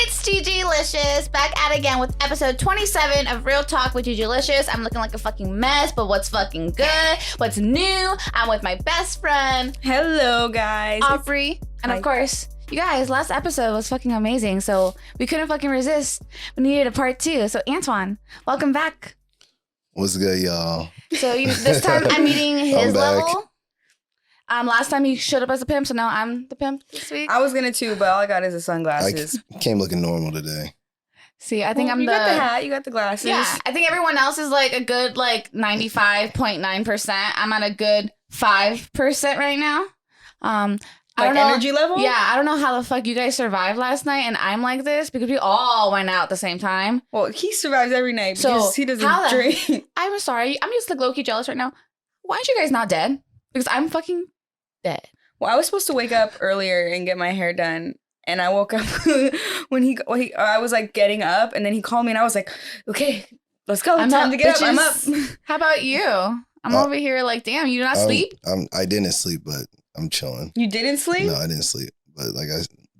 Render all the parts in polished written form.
It's Gigilicious, back at it again with episode 27 of Real Talk with Gigilicious. I'm looking like a fucking mess, but what's fucking good? What's new? I'm with my best friend. Hello, guys. Aubrey. And of course, you guys, last episode was fucking amazing, so we couldn't fucking resist. We needed a part 2. So Antwon, welcome back. What's good, y'all? So this time I'm meeting his level. Last time he showed up as a pimp, so now I'm the pimp this week. I was gonna too, but all I got is the sunglasses. I came looking normal today. See, I think You got the hat, you got the glasses. Yeah, I think everyone else is like a good 95.9%. I'm at a good 5% right now. I don't know, energy level? Yeah, I don't know how the fuck you guys survived last night, and I'm like this because we all went out at the same time. Well, he survives every night because he doesn't drink. I'm sorry. I'm just like low-key jealous right now. Why aren't you guys not dead? Because I'm fucking dead. Well, I was supposed to wake up earlier and get my hair done. And I woke up when I was like getting up, and then he called me, and I was like, "Okay, let's go. Time to get up. I'm up." How about you? I'm over here like, damn, you did not sleep? I didn't sleep, but I'm chilling. You didn't sleep? No, I didn't sleep. But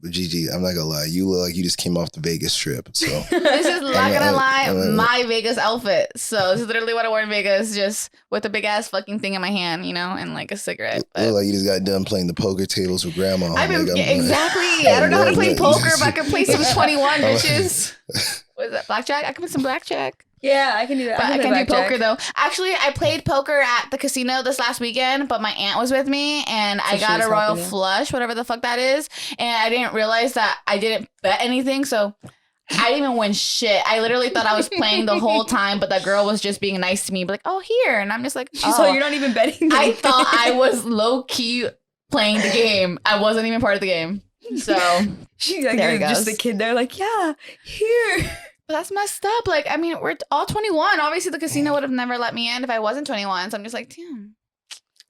Gigi, I'm not gonna lie. You look like you just came off the Vegas trip. So this is not gonna lie, my Vegas outfit. So this is literally what I wore in Vegas, just with a big ass fucking thing in my hand, you know, and like a cigarette. But look like you just got done playing the poker tables with grandma. Exactly. I don't know how to play poker, but I can play some 21 bitches. What is that? Blackjack? I can play some blackjack. Yeah, I can do that. But I can do poker though. Actually, I played poker at the casino this last weekend, but my aunt was with me, and I got a royal flush, whatever the fuck that is, and I didn't realize that I didn't bet anything, so I didn't even win shit. I literally thought I was playing the whole time, but that girl was just being nice to me, but like, oh, here, and I'm just like, oh. So you're not even betting. I thought I was low key playing the game. I wasn't even part of the game. So she's like, you're just the kid there, like, yeah, here. But that's messed up. Like, I mean, we're all 21. Obviously, the casino would have never let me in if I wasn't 21. So I'm just like, damn.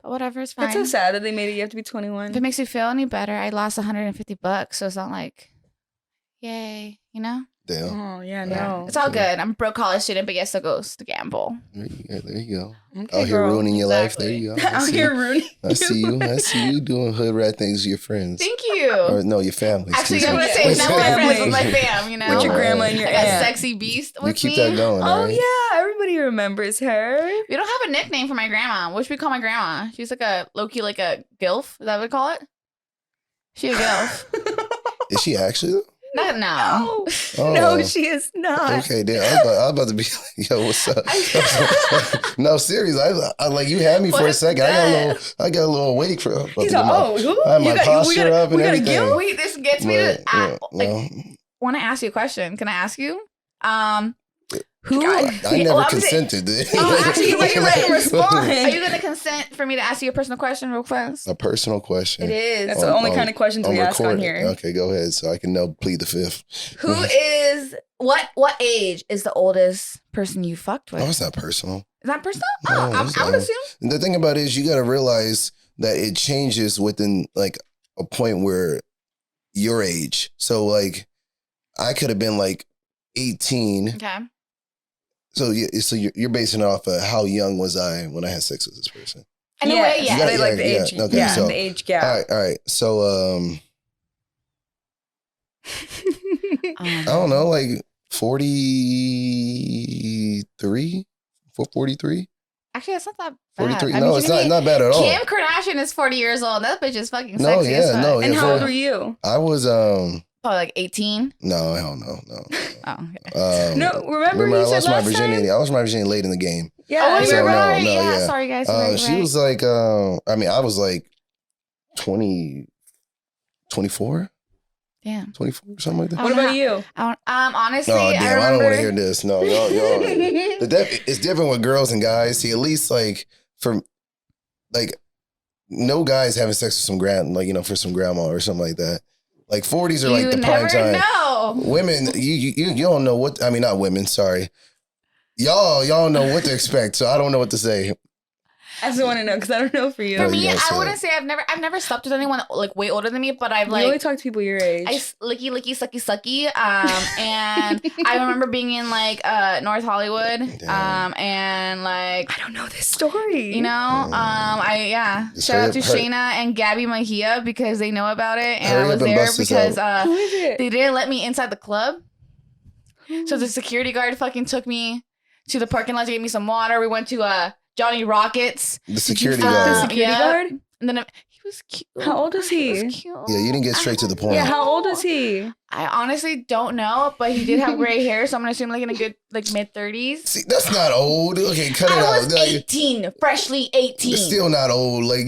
But whatever, it's fine. That's so sad that they made it. You have to be 21. If it makes you feel any better, I lost $150, so it's not like, yay, you know? Damn. Oh, yeah, no. It's all good. I'm a broke college student, but yes, it goes to gamble. There you go. Okay, out here ruining your life. There you go. Out here ruining. I see you doing hood rat things with your friends. Thank you. Or no, your family. Actually, I'm going to say not my friends, but my fam, you know? With your grandma and your aunt. I got sexy beast with me. You keep that going, Oh, right? yeah. Everybody remembers her. We don't have a nickname for my grandma. What should we call my grandma? She's like a low-key, like a gilf. Is that what we call it? She a gilf. Is she actually? Not now. Oh. No, she is not. Okay, then I was about to be like, yo, what's up? No, serious. I like you had me for a second. I got a little awake for. He's like, I had my posture up and everything. Wait, this gets me to want to ask you a question. Can I ask you? Who? I never consented. Actually, wait, you let him respond. Are you going to consent for me to ask you a personal question real fast? A personal question. It is. That's the only kind of questions we ask on here. Okay, go ahead, so I can now plead the fifth. Who is what age is the oldest person you fucked with? Oh, it's not personal. Is that personal? No, I would assume. The thing about it is you got to realize that it changes within like a point where your age. So like I could have been like 18. Okay. So you're basing it off of how young was I when I had sex with this person? In a way, yeah. They like the age. Okay, yeah, so, the age gap. All right. So I don't know, like 43? 43? Actually, that's not that bad. 43? No, it's not bad at all. Kim Kardashian is 40 years old. That bitch is fucking sexy as fuck. And how old were you? I was probably like 18. No, hell no. Oh, okay. No, remember you I said lost my last virginity. time? I lost my virginity late in the game. Yeah, you're right. No, yeah, sorry guys. She was like, I was like 24. Damn. 24, something like that. What about you? Honestly, I remember. don't want to hear this. No, y'all. It's different with girls and guys. See, at least like for like no guys having sex with some for some grandma or something like that. Like 40s are like the prime time. Know. Women, you don't know what. Not women. Sorry, y'all know what to expect. So I don't know what to say. I just want to know because I don't know for you. For me, I wouldn't say I've never slept with anyone like way older than me, but I've like you only talk to people your age. Licky, sucky. And I remember being in like North Hollywood. And like I don't know this story. You know, shout out to Shayna and Gabby Mejia because they know about it, and I was there because they didn't let me inside the club. So the security guard fucking took me to the parking lot to get me some water. We went to Johnny Rockets. The security guard. The security guard? And then he was cute. How old is he? Yeah, you didn't get straight to the point. Yeah, how old is he? I honestly don't know, but he did have gray hair, so I'm gonna assume like in a good like mid-30s. See, that's not old. Okay, cut it out. I was 18, freshly 18. It's still not old. Like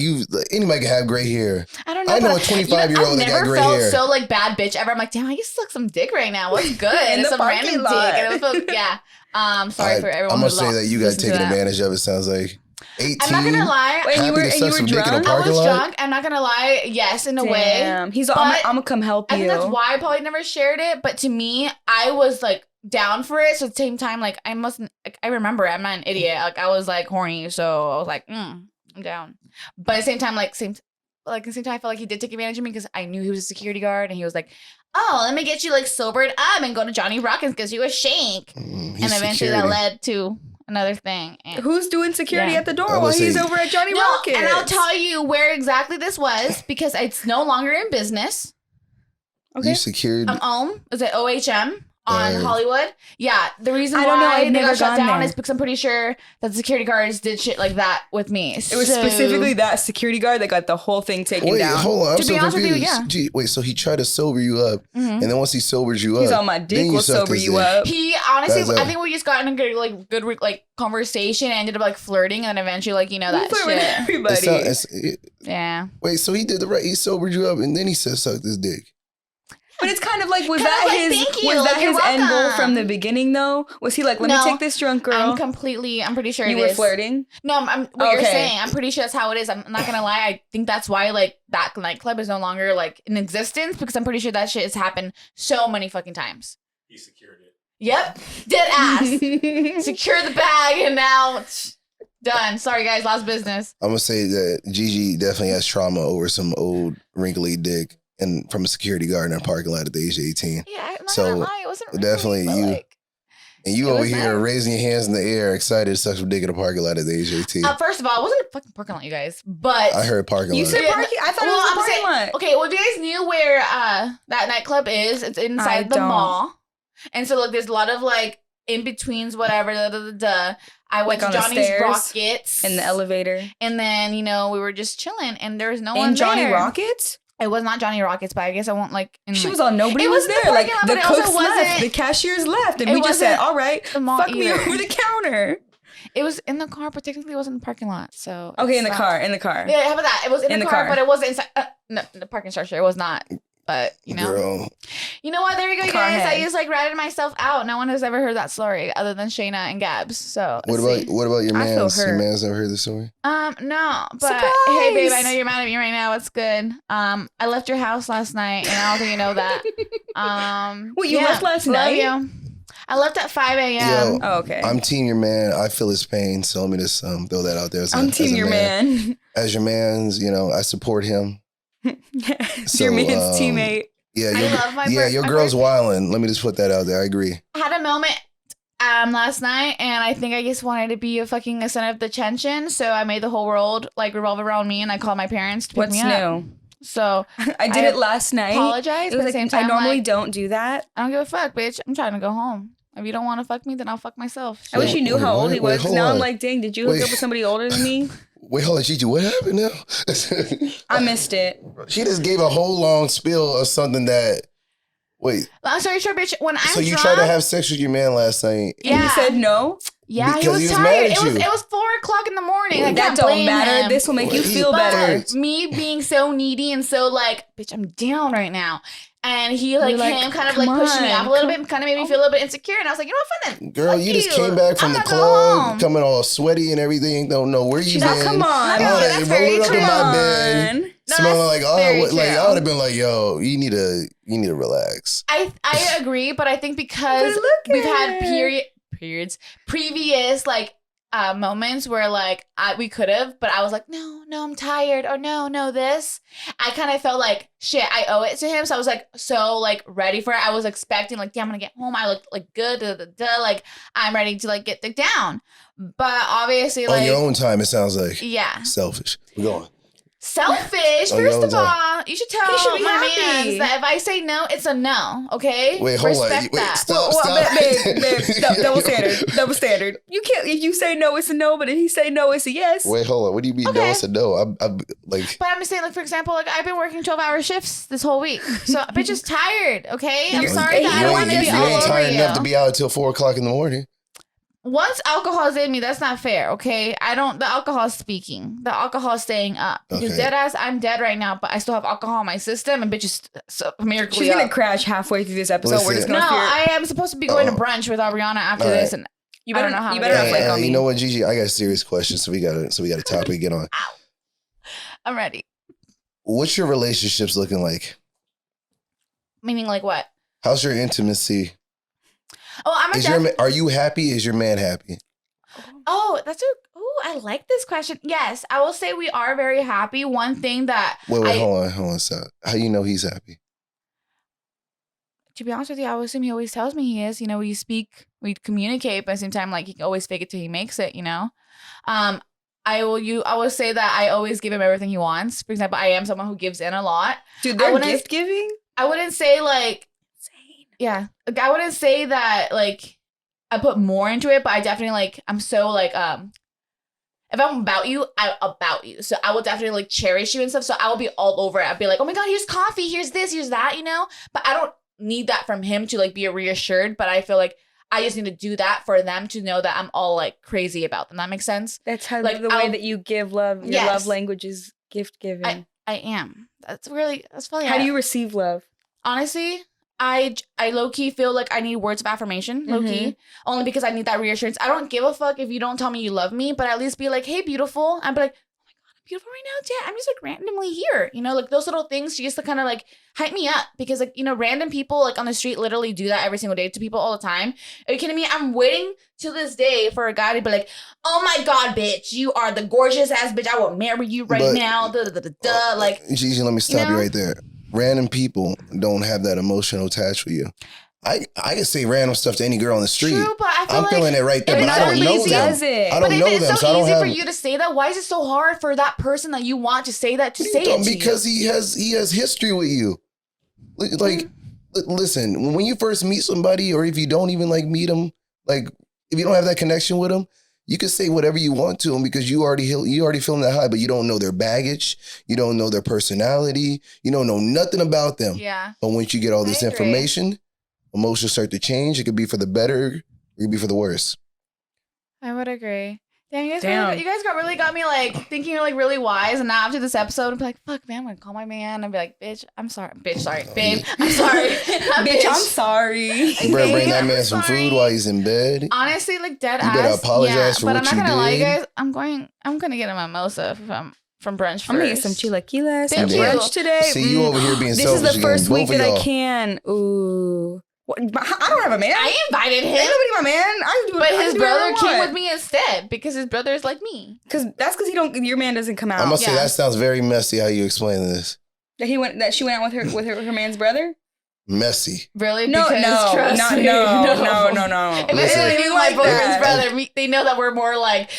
anybody can have gray hair. I don't know. I know a 25-year-old that got gray hair. I've never felt so like bad bitch ever. I'm like, damn, I just suck some dick right now. What's good? In it's the some random lot. dick. And it was sorry for everyone. I'm gonna say that you got taken advantage of. It sounds like 18. I'm not gonna lie. Wait, you were drunk? I was drunk. I'm not gonna lie. Yes, in a way. He's all, I'm gonna come help you. I think that's why I probably never shared it. But to me, I was like down for it. So at the same time, like I mustn't. Like, I remember it. I'm not an idiot. Like I was like horny, so I was like, I'm down. But at the same time, at the same time, I felt like he did take advantage of me because I knew he was a security guard, and he was like, "Oh, let me get you like sobered up and go to Johnny Rockets because you a shank." And eventually that led to another thing. And who's doing security at the door while he's over at Johnny Rockets? And I'll tell you where exactly this was because it's no longer in business. Okay. You secured. Is it OHM on Hollywood? Yeah. The reason why they got shut down is because I'm pretty sure that the security guards did shit like that with me. It was specifically that security guard that got the whole thing taken down. Hold on, I'm to be honest with you, yeah. Gee, wait, so he tried to sober you up, and then once he sobers you up, he's on my dick. Will sober you up. He honestly, I think we just got in a good conversation, and ended up like flirting, and eventually that shit. With everybody. Yeah. Wait, so he did the right. He sobered you up, and then he said suck this dick. But it's kind of like, was that his end goal from the beginning though? Was he like, let me take this drunk girl? I'm pretty sure you were flirting? No, what you're saying, I'm pretty sure that's how it is. I'm not gonna lie. I think that's why like that nightclub is no longer like in existence because I'm pretty sure that shit has happened so many fucking times. He secured it. Yep. Dead ass. Secure the bag and now it's done. Sorry guys, lost business. I'm gonna say that Gigi definitely has trauma over some old wrinkly dick. And from a security guard in a parking lot at the age of 18. Yeah, I'm not gonna lie. It wasn't really, definitely you. And you over here raising your hands in the air, excited to suck some dick in a parking lot at the age of 18. First of all, it wasn't a fucking parking lot, you guys. But I heard parking lot. You said parking? I thought it was a parking lot. Okay, well, if you guys knew where that nightclub is, it's inside the mall. And so, like, there's a lot of, like, in-betweens, whatever, I went to Johnny's Rockets. In the elevator. And then, we were just chilling, and there was no one there. In Johnny Rockets? It was not Johnny Rockets, but I guess I won't like. She was all nobody was there. Like the cooks left, the cashiers left, and we just said, "All right, fuck me over the counter." It was in the car, but technically it wasn't in the parking lot. So okay, in the car. Yeah, how about that? It was in the car, but it wasn't inside. No, the parking structure. It was not. But Girl. You know what? There you go, you guys. I just like ratted myself out. No one has ever heard that story other than Shayna and Gabs. So what about your man's? Your man's never heard the story? No. But hey, babe, I know you're mad at me right now. It's good. I left your house last night, and I don't think you know that. Wait, you left last night? You. I left at 5 a.m. Oh, okay. I'm team your man. I feel his pain, so let me just throw that out there. I'm team your man. As your man's, I support him. So, your man's teammate. Yeah, your my girl's wildin'. Let me just put that out there. I agree. I had a moment last night, and I think I just wanted to be a fucking center of attention, so I made the whole world like revolve around me, and I called my parents to pick me up. What's new? So I did it last night. Apologize. It was at the same time, I normally don't do that. I don't give a fuck, bitch. I'm trying to go home. If you don't want to fuck me, then I'll fuck myself. I wish you knew how old he was. Now I'm like, dang, did you hook up with somebody older than me? Wait, hold on, Gigi, what happened now? I missed it. She just gave a whole long spiel of something that. Wait. Long story short, bitch. When I'm so you tried to have sex with your man last night? Yeah. And he said no. Yeah, he was tired. It was 4:00 in the morning. Like, that don't matter. This will make you feel better. Me being so needy and so like, bitch, I'm down right now. And he like him kind of like pushed me up a little bit, kind of made me feel a little bit insecure. And I was like, you know what, fun then. Girl, you just came back from the club, coming all sweaty and everything. Don't know where you been. Come on, that's very rolled up true. in my bed, smelling like I would have been like, yo, you need to relax. I agree, but I think because we've had previous like moments where like we could have, but I was like, no, I'm tired, or no, this. I kind of felt like shit. I owe it to him, so I was like so like ready for it. I was expecting like, damn, I'm gonna get home. I look like good, like I'm ready to like get down. But obviously, like on your own time, it sounds like selfish. We're going. Selfish. First of all, you should tell my happy. man that if I say no, it's a no. Okay. Wait, hold on. Respect that. Stop. Babe, double standard. You can't. If you say no, it's a no. But if he say no, it's a yes. Wait, hold on. What do you mean no? It's a no. I'm like. But I'm just saying, like, for example, like I've been working 12-hour shifts this whole week, so bitch is tired. Okay, I'm sorry that I don't want to be all over you. You ain't tired enough to be out until 4 o'clock in the morning. Once alcohol's in me, that's not fair, okay? The alcohol's speaking. The alcohol's staying up. Because dead ass, I'm dead right now, but I still have alcohol in my system, and bitch is miraculously She's going to crash halfway through this episode. Listen. We're just going to I am supposed to be going to brunch with Aubriana after this, and you better, I don't know how. You better not flake on me. You know what, Gigi? I got a serious question, so we got a topic to get on. Ow. I'm ready. What's your relationships looking like? Meaning like what? How's your intimacy? Oh, are you happy? Is your man happy? Oh, I like this question. Yes, I will say we are very happy. One thing that hold on, stop. How you know he's happy? To be honest with you, I would assume he always tells me he is. You know, we speak, we communicate, but at the same time, like he can always fake it till he makes it. You know, I will say that I always give him everything he wants. For example, I am someone who gives in a lot. Dude, they're gift giving. I wouldn't say like insane. Yeah, like I wouldn't say that like I put more into it, but I definitely like I'm so like if I'm about you, I'm about you. So I will definitely like cherish you and stuff. So I will be all over it. I'll be like, oh my God, here's coffee, here's this, here's that, you know? But I don't need that from him to like be reassured. But I feel like I just need to do that for them to know that I'm all like crazy about them. That makes sense? That's how like the way that you give love. Your love language is gift giving. I am. That's funny. How do you receive love? Honestly, I low-key feel like I need words of affirmation, low-key, only because I need that reassurance. I don't give a fuck if you don't tell me you love me, but at least be like, hey, beautiful. I'd be like, oh my God, I'm beautiful right now, Dad. I'm just like randomly here. You know, like those little things just to kind of like hype me up because like, you know, random people like on the street literally do that every single day to people all the time. Are you kidding me? I'm waiting to this day for a guy to be like, oh my God, bitch, you are the gorgeous ass bitch. I will marry you right now. Like, Gigi, let me stop you right there. Random people don't have that emotional attach with you. I can say random stuff to any girl on the street. True, but I feel I'm feeling it right there, but I don't know them. I don't know them, so so I don't easy have. for you to say that. Why is it so hard for that person that you want to say that to say it to because he has history with you. Like, listen, when you first meet somebody, or if you don't even like meet them, like if you don't have that connection with them, you can say whatever you want to them because you already feeling that high, but you don't know their baggage, you don't know their personality, you don't know nothing about them. Yeah. But once you get all this information, emotions start to change. It could be for the better, it could be for the worse. I would agree. Damn, you guys got me like thinking like really wise, and now after this episode, I'm like, fuck, man, I'm gonna call my man and be like, bitch, I'm sorry, babe, I'm sorry, bitch, I'm sorry. You better bring that man some food while he's in bed. Honestly, like dead ass. You better apologize for what you did. But I'm not gonna lie, you guys. I'm gonna get a mimosa from brunch first. I'm gonna get some chilaquiles from brunch today. See you over here being selfish. This is the first week that I can. Ooh. What? I don't have a man. I invited him. Ain't nobody my man. But his brother came with me instead because his brother is like me. Because your man doesn't come out. I must say that sounds very messy. How you explain this? That she went out with her man's brother. Messy. Really? No. If it's anything my boyfriend's brother, they know that we're more like.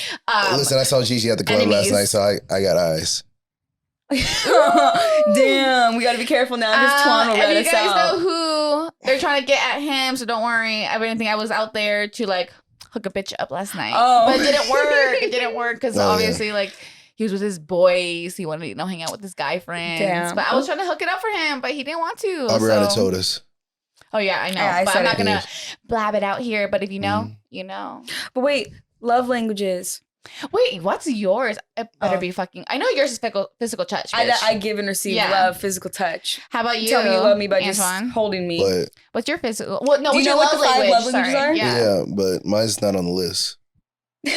Listen, I saw Gigi at the club last night, so I got eyes. Damn, we gotta be careful now because Twon will let us out. You guys know who they're trying to get at him, so don't worry. I didn't think I was out there to like hook a bitch up last night. But it didn't work. It didn't work because obviously like he was with his boys. He wanted to hang out with his guy friends. Damn. But I was trying to hook it up for him, but he didn't want to. Aubriana told us. Oh yeah, I know. But I'm not gonna blab it out here. But if you know, you know. But wait, love languages. Wait, what's yours? It better be fucking. I know yours is physical touch. I give and receive love, physical touch. How about you? Tell me you love me by Antwon? Just holding me. What's your physical? Well, no, do you know what the 5 love languages are? Yeah, but mine's not on the list. Do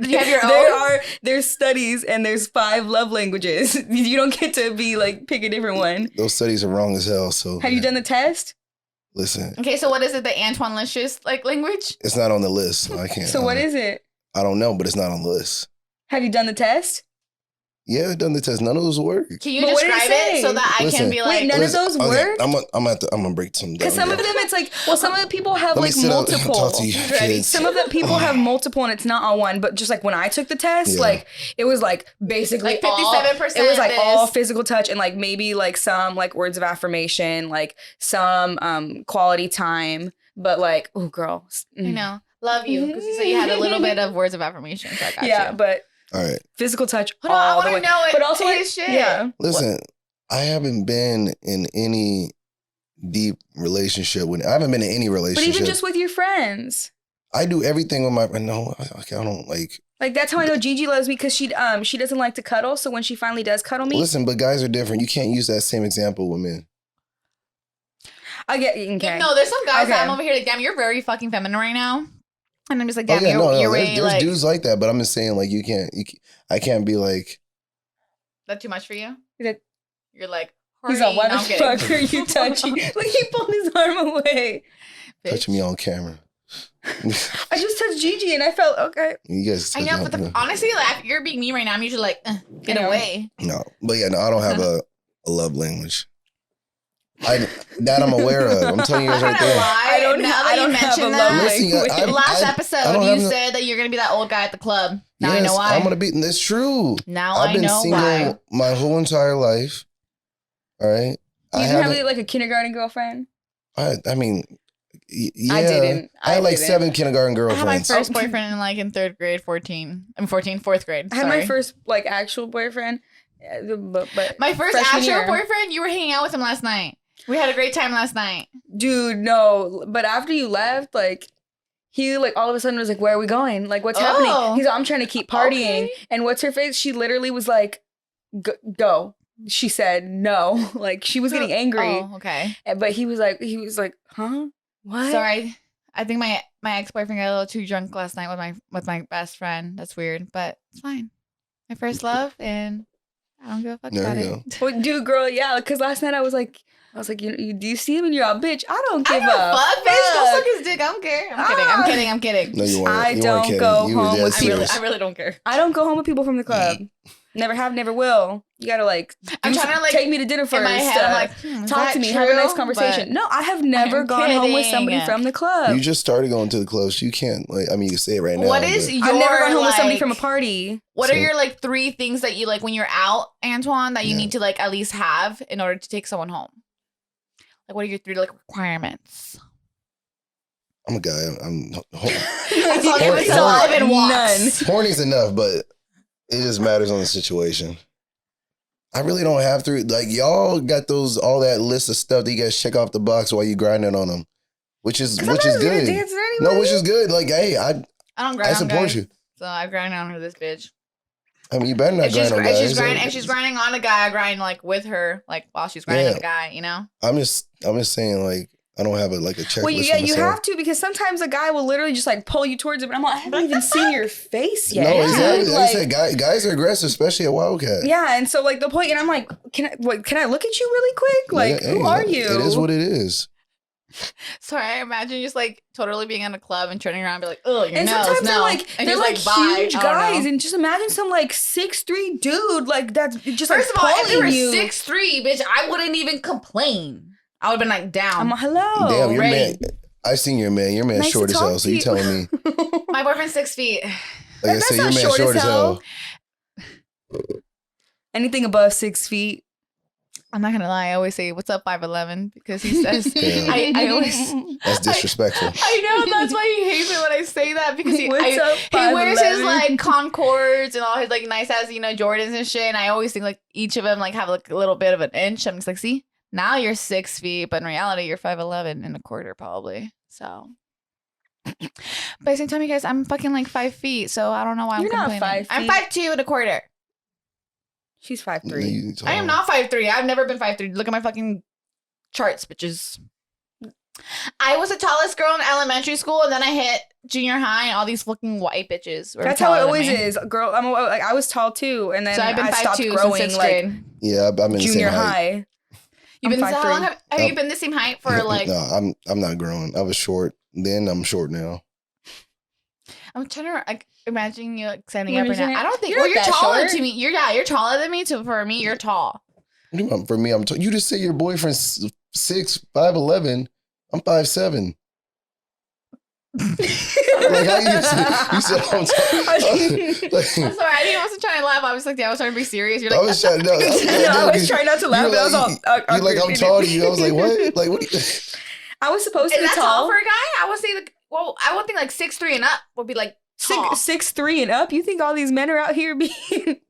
you have your own? There's studies and there's 5 love languages. You don't get to be like pick a different one. Those studies are wrong as hell. So have you done the test? Listen. Okay, so what is it? The Antwon-licious like language? It's not on the list. So I can't. So what is it? I don't know, but it's not on the list. Have you done the test? Yeah, I've done the test. None of those work. Can you describe it so that I can be like... Wait, none of those work? I'm gonna break some down. Because some of them, it's like, well, some of the people have like multiple. Talk to you, kids. Some of the people have multiple and it's not on one. But just like when I took the test, like it was like basically like 57%. It was like all physical touch and like maybe like some like words of affirmation, like some quality time. But like, oh, girl. You know, love you. Because you said you had a little bit of words of affirmation. So I got you. But... All right. Physical touch. Hold on, I want to know it. But also, his shit. Yeah. Listen, I haven't been in any deep relationship with. I haven't been in any relationship. But even just with your friends. I do everything with my. No, I don't like. Like that's how I know Gigi loves me because she doesn't like to cuddle. So when she finally does cuddle me, Listen, but guys are different. You can't use that same example with men. I get okay. No, there's some guys that I'm over here like, damn, you're very fucking feminine right now. And I'm just like, damn, you're way, there's like... dudes like that, but I'm just saying, like, I can't be like... That too much for you? You're like... He's like, why the fuck are you touching? Like, he pulled his arm away. Touching me on camera. I just touched Gigi and I felt, okay. You guys... I know, but honestly, like, if you're being me right now, I'm usually like, get away. No, but yeah, no, I don't have a love language. That I'm aware of. I'm telling you guys right there. I don't have a love language. Last episode, you said that you're gonna be that old guy at the club. Now I know why. I'm gonna be. That's true. Now I know why. I've been single my whole entire life. All right. You didn't have like a kindergarten girlfriend. I mean, yeah. I didn't. I had like 7 kindergarten girlfriends. I had my first boyfriend in 3rd grade, 4th grade. I had my first like actual boyfriend. But my first actual boyfriend, you were hanging out with him last night. We had a great time last night. Dude, no. But after you left, like, he, like, all of a sudden was like, where are we going? Like, what's happening? He's like, I'm trying to keep partying. Okay. And what's her face? She literally was like, go. She said no. Like, she was getting angry. Oh, okay. But he was like, huh? What? Sorry. I think my ex-boyfriend got a little too drunk last night with my best friend. That's weird, but it's fine. My first love, and I don't give a fuck about it. Well, dude, girl, yeah, because last night I was like, do you see him? And you're all, bitch, I don't give a fuck. Bitch, go suck his dick. I don't care. I'm kidding. No, you weren't. I don't go home with people. I really don't care. I don't go home with people from the club. Never have, never will. You gotta I'm trying to like take me to dinner first. In my head, I'm like, talk to me, have a nice conversation. No, I have never gone home with somebody from the club. You just started going to the club, so you can't like. I mean, you can say it right now. What is your? I've never gone home with somebody from a party. What are your like 3 things that you like when you're out, Antwon, that you need to like at least have in order to take someone home? Like, what are your 3 like requirements? I'm a guy. I'm horny's enough, but it just matters on the situation. I really don't have 3. Like, y'all got all that list of stuff that you guys check off the box while you grinding on them, which is good. Anyway. No, which is good. Like, hey, I don't grind. I support you. So I grind on her, this bitch. I mean, you better not grind on guys. If she's grinding on a guy, I grind like with her, like while she's grinding on a guy. You know. I'm just saying, like, I don't have a checklist. Well, you have to, because sometimes a guy will literally just like pull you towards him, and I'm like, I haven't even seen your face yet. No, exactly. Like I said, guys are aggressive, especially at Wildcat. Yeah, and so like the point, and I'm like, can I look at you really quick? Like, who are you? It is what it is. Sorry, I imagine just like totally being in a club and turning around and be like, oh, your and nose, sometimes no. they're like huge guys, and just imagine some like 6'3" dude like that's just first of all, if they were you. 6'3", bitch, I wouldn't even complain. I would have been like, down. I'm hello. Damn, your man. I've seen your man. Your man's nice short as hell. So you telling me? My boyfriend's 6 feet. Like I said, your man's short as hell. Anything above 6 feet. I'm not gonna lie. I always say, "What's up, 5'11", because he says, I always. That's disrespectful. I know. That's why he hates it when I say that, because he wears his like Concords and all his like nice ass Jordans and shit. And I always think like each of them like have like a little bit of an inch. I'm just like, see, now you're 6 feet, but in reality you're 5'11" and a quarter probably. So. But at the same time, you guys, I'm fucking like 5 feet, so I don't know why I'm complaining. Not 5 feet. I'm 5'2" and a quarter. She's 5'3". I am not 5'3". I've never been 5'3". Look at my fucking charts, bitches. I was the tallest girl in elementary school, and then I hit junior high, and all these fucking white bitches were That's how it always is. Girl, I was tall too, and then so I've been I stopped 5'2" growing since 6th grade. Yeah, I'm in junior the same high. Height. You've been how long have you been the same height for like? No, I'm not growing. I was short then. I'm short now. I'm trying to like imagine you like standing up right now. I don't think. You're You're taller to me. You're taller than me. So for me, you're tall. For me, you just say your boyfriend's 5'11". I'm 5'7". Like how you said I'm tall. I'm sorry, I wasn't trying to laugh. I was like, I was trying to be serious. You're like, I was trying not to laugh. But I was all, you're like, I'm tall to you. I was like, what? Like, what? I was supposed to be tall. tall For a guy? I would say I would think like 6'3" and up would be like tall. 6'3" and up. You think all these men are out here being?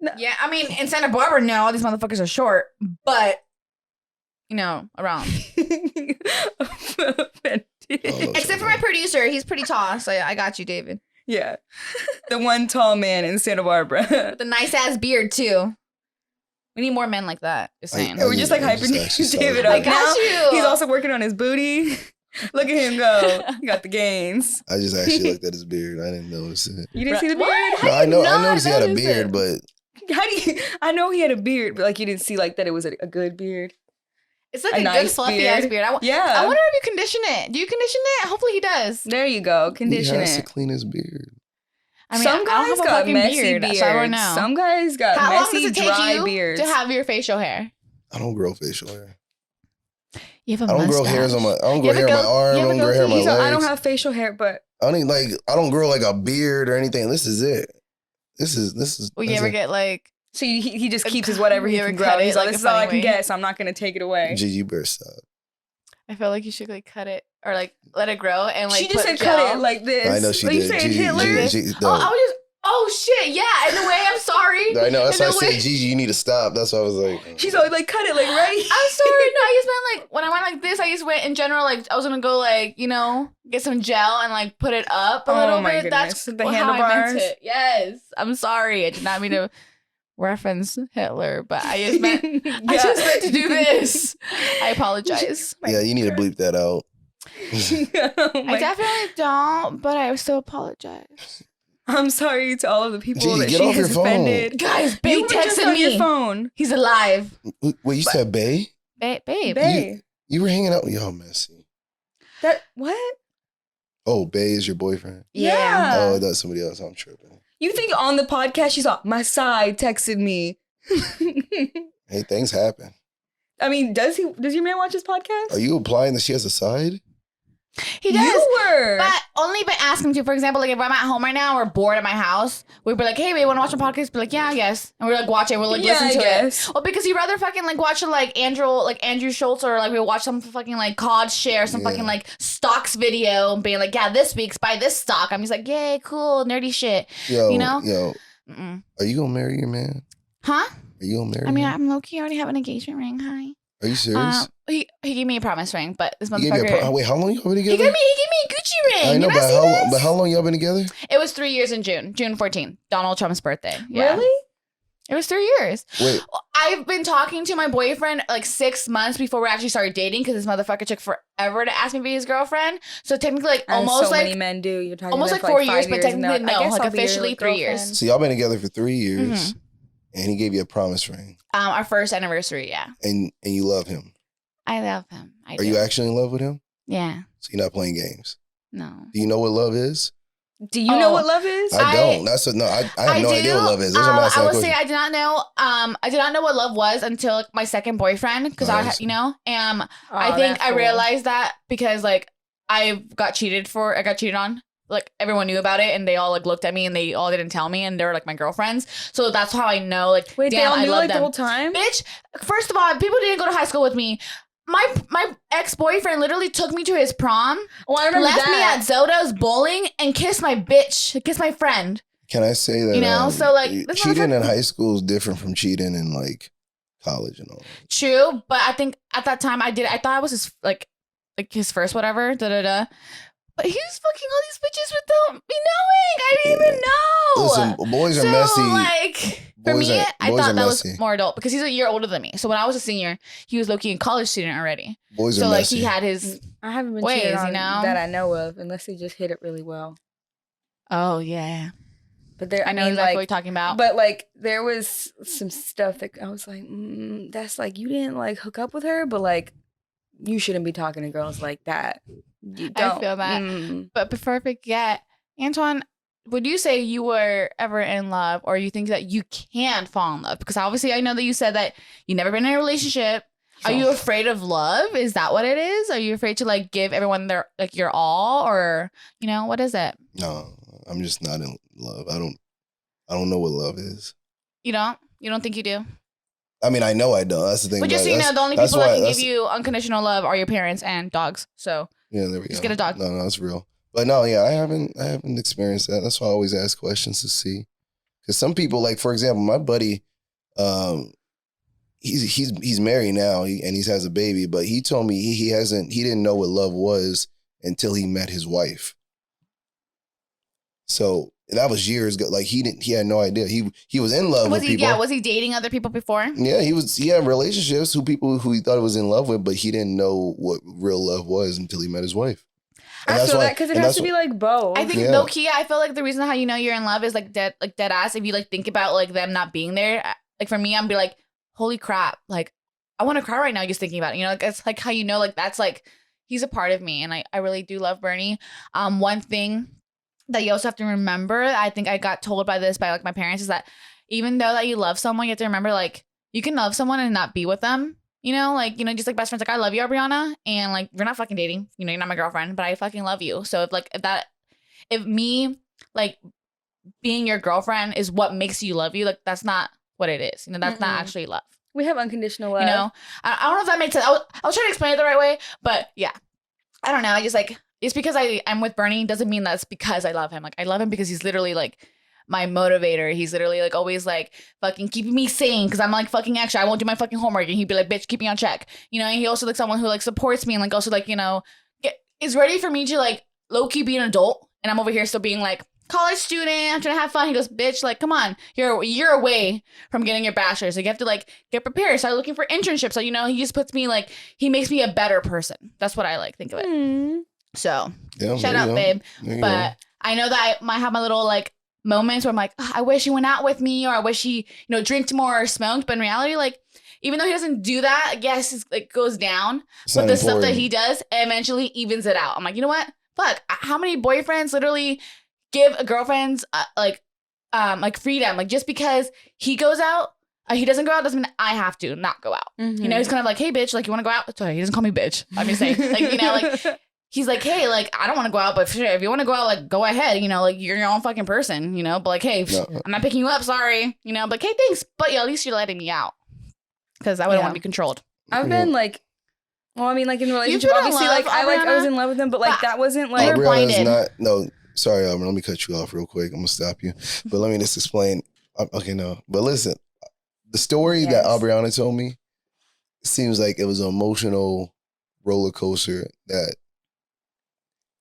No. Yeah, I mean, in Santa Barbara, no, all these motherfuckers are short, but around. Except for my producer, he's pretty tall. So I got you, David. Yeah, the one tall man in Santa Barbara with a nice ass beard too. We need more men like that. Just saying. We're just like hyping David up. I got you. He's also working on his booty. Look at him go. He got the gains. I just actually looked at his beard. I didn't notice it. You didn't see the beard? No, I noticed he had a beard, but I know he had a beard, but like you didn't see like that it was a good beard. It's like a nice good fluffy ass beard. I wonder if you condition it. Do you condition it? Hopefully he does. There you go. Condition it. He has to clean his beard. I mean, some guys got messy beards. So I don't know. Some guys got messy, dry beards. To have your facial hair? I don't grow facial hair. You have a I don't grow hairs on my. I don't grow hair on my arm. I don't grow hair on my legs. I don't have facial hair, but I don't grow like a beard or anything. This is it. This is. Will you ever get like? So he just keeps his whatever he can grow. He's like, this is all I can get, so I'm not gonna take it away. Gigi, you better stop. I feel like you should like cut it or like let it grow and like. She just said cut it like this. I know she did. You saying Hitler? I was just. Oh shit! Yeah, in a way, I'm sorry. I know. That's why I said, Gigi, you need to stop. That's why I was like. She's always like, cut it, like right. I'm sorry. No, I just meant like when I went like this. I just went in general. Like I was gonna go like get some gel and like put it up a little bit. Goodness. That's the handlebars. I meant it. Yes, I'm sorry. I did not mean to reference Hitler, but I just meant I just meant to do this. I apologize. Yeah, you need to bleep that out. I definitely don't, but I still apologize. I'm sorry to all of the people that get she off has your phone. offended. Guys, Bae texted me. Your phone. He's alive. Wait, you said Bae? Bae. You were hanging out with y'all messy. That what? Oh, Bae is your boyfriend? Yeah. Oh, that's somebody else. I'm tripping. You think on the podcast she's on my side texted me. Hey, things happen. I mean, does your man watch his podcast? Are you implying that she has a side? He does. You were. But only by asking to. For example, like if I'm at home right now, we're bored at my house, we'd be like, hey, babe, want to watch a podcast? Be like, yeah, I guess. And we're like watching, we're like listen to it. Well, because he'd rather fucking like watch it like Andrew Schultz, or like we watch some fucking like COD share, some fucking like stocks video and being like, yeah, this week's buy this stock. I'm just like, yay, cool, nerdy shit. Yo, you know? Are you gonna marry your man? Huh? Are you gonna marry him? I mean, him? I'm low-key already have an engagement ring. Hi. Are you serious? He gave me a promise ring, but this motherfucker. Wait, how long y'all been together? He gave me a Gucci ring. I know, but how long y'all been together? It was 3 years in June 14th, Donald Trump's birthday. Yeah. Really? It was 3 years. Wait. I've been talking to my boyfriend like 6 months before we actually started dating because this motherfucker took forever to ask me to be his girlfriend. So technically, like almost like many men do. You're talking almost like 4 years, but technically no, like officially 3 years. So y'all been together for 3 years, and he gave you a promise ring. Our first anniversary, yeah. And you love him. I love him. Are you actually in love with him? Yeah. So you're not playing games? No. Do you know what love is? Do you know what love is? I don't. I have no idea what love is. That's what I'm asking. I will say I did not know. I did not know what love was until like, my second boyfriend because I think I realized that because like I got cheated on. Like everyone knew about it and they all like looked at me and they all didn't tell me and they were like my girlfriends. So that's how I know like wait, damn, they all knew I love like them. the whole time? Bitch, first of all, people didn't go to high school with me. My ex-boyfriend literally took me to his prom, left me at Zoto's bowling, and kissed my friend. Can I say that? So like cheating in high school is different from cheating in like college and all. True, but I think at that time I thought I was his like his first whatever. But he was fucking all these bitches without me knowing. I didn't even know. Listen, boys are messy. Like, for me, I thought that was more adult because he's a year older than me. So when I was a senior, he was low-key a college student already. Boys are messy. So like he had his I haven't been ways, cheated on that I know of, unless he just hit it really well. Oh yeah. But there, I know exactly what you're talking about. But like there was some stuff that I was like, that's like you didn't like hook up with her, but like you shouldn't be talking to girls like that. I feel that. But before I forget, Antwon, would you say you were ever in love, or you think that you can fall in love? Because obviously I know that you said that you've never been in a relationship. Are you afraid of love? Is that what it is? Are you afraid to like give everyone their like your all, or what is it? No, I'm just not in love. I don't know what love is. You don't think you do? I mean, I know I don't. That's the thing. But just so you know, the only people that can give you unconditional love are your parents and dogs. So yeah, there we go. Just get a dog. No, that's real. But no, yeah, I haven't experienced that. That's why I always ask questions to see. Because some people, like for example, my buddy, he's married now and he has a baby, but he told me he didn't know what love was until he met his wife. So that was years ago. Like he had no idea. He was in love with people. Yeah, was he dating other people before? Yeah, he had relationships with people who he thought he was in love with, but he didn't know what real love was until he met his wife. I feel that because it has to be like both. I think low key, I feel like the reason how you know you're in love is like dead ass. If you like think about like them not being there, like for me, I'm be like, holy crap, like I want to cry right now just thinking about it. Like it's like how like that's like he's a part of me, and I really do love Bernie. One thing that you also have to remember, I think I got told by like my parents, is that even though that you love someone, you have to remember like you can love someone and not be with them. Just like best friends, like I love you, Aubriana, and like we're not fucking dating. You're not my girlfriend, but I fucking love you. So if me like being your girlfriend is what makes you love you, like that's not what it is. That's not actually love. We have unconditional love. I don't know if that makes sense. I was trying to explain it the right way, but yeah, I don't know. I just like it's because I'm with Bernie doesn't mean that's because I love him. Like I love him because he's literally like my motivator. He's literally like always like fucking keeping me sane because I'm like fucking extra. I won't do my fucking homework, and he'd be like, bitch, keep me on check. And he also like someone who like supports me and like also like is ready for me to like low key be an adult, and I'm over here still being like college student. I'm trying to have fun. He goes, bitch, like come on, you're away from getting your bachelor's. Like you have to like get prepared, start looking for internships. So he just puts me like he makes me a better person. That's what I like think of it. So shout out, babe. But I know that I might have my little like moments where I'm like, I wish he went out with me, or I wish he, drinked more or smoked. But in reality, like, even though he doesn't do that, I guess it goes down. But the stuff that he does eventually evens it out. I'm like, you know what? Fuck. How many boyfriends literally give a girlfriend's like freedom? Like just because he goes out, he doesn't go out doesn't mean I have to not go out. Mm-hmm. He's kind of like, hey, bitch, like you want to go out? Sorry, he doesn't call me bitch. I'm just saying, like, like. He's like, hey, like, I don't want to go out, but sure, if you want to go out, like, go ahead, like, you're your own fucking person, but like, hey, I'm not picking you up, sorry, but like, hey, thanks, but at least you're letting me out, because I wouldn't want to be controlled. I've been like, well, I mean, like, in a relationship, obviously, like, I was in love with him, but like, that wasn't like, sorry, let me cut you off real quick, I'm gonna stop you, but let me just explain, okay, no, but listen, the story that Aubriana told me seems like it was an emotional roller coaster that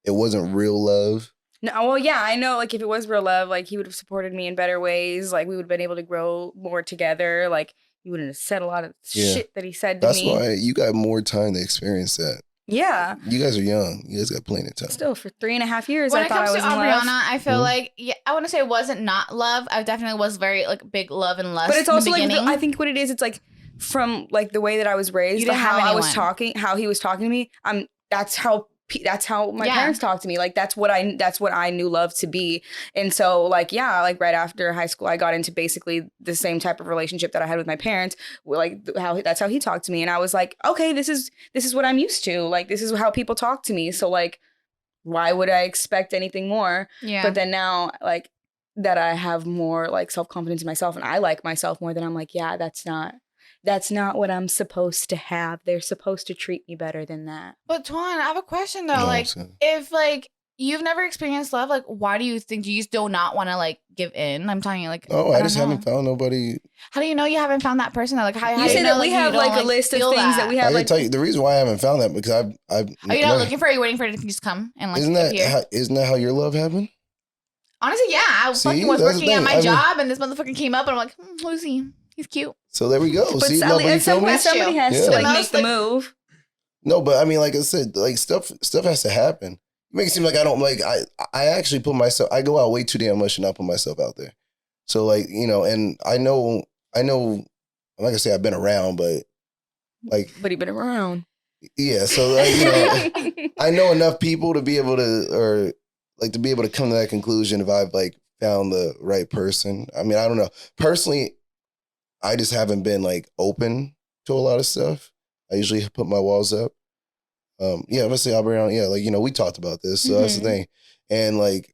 it wasn't real love. No, well, yeah, I know. Like, if it was real love, like, he would have supported me in better ways. Like, we would have been able to grow more together. Like, he wouldn't have said a lot of shit that he said to me. That's why you got more time to experience that. Yeah. You guys are young. You guys got plenty of time. Still, for 3.5 years, when I thought I was in love. When it comes to Aubriana, I feel like, I want to say it wasn't not love. I definitely was very, like, big love and lust. But it's also, like, I think what it is, it's, like, from, like, the way that I was raised, how he was talking to me, that's how my parents talked to me. Like, that's what I knew love to be. And so, like, like right after high school, I got into basically the same type of relationship that I had with my parents. Like, that's how he talked to me. And I was like, okay, this is what I'm used to. Like, this is how people talk to me. So, like, why would I expect anything more? Yeah. But then now, like, that I have more, like, self-confidence in myself and I like myself more, than I'm like, that's not what I'm supposed to have. They're supposed to treat me better than that. But Twon, I have a question though. Like, if like you've never experienced love, like, why do you still not want to like give in? I'm telling you, like, I just haven't found nobody. How do you know you haven't found that person? Like, how you say that we have like a list of things that we have. I can tell you the reason why I haven't found that, because I've. Are you not looking for it? Are you waiting for it to just come and like isn't that how your love happened? Honestly, yeah. I fucking was working at my job and this motherfucker came up and I'm like, who's he? He's cute. So there we go. But somebody has to like make the move. No, but I mean, like I said, like stuff has to happen. It makes it seem like I don't like. I actually put myself. I go out way too damn much and not put myself out there. So like and I know. I'm not gonna say I've been around, but like. But you've been around. Yeah. So like, I know enough people to be able to, or like to be able to come to that conclusion if I've like found the right person. I mean, I don't know. Personally, I just haven't been like open to a lot of stuff. I usually put my walls up. Yeah, let's say Aubriana, yeah, like, you know, we talked about this, so that's the thing. And like,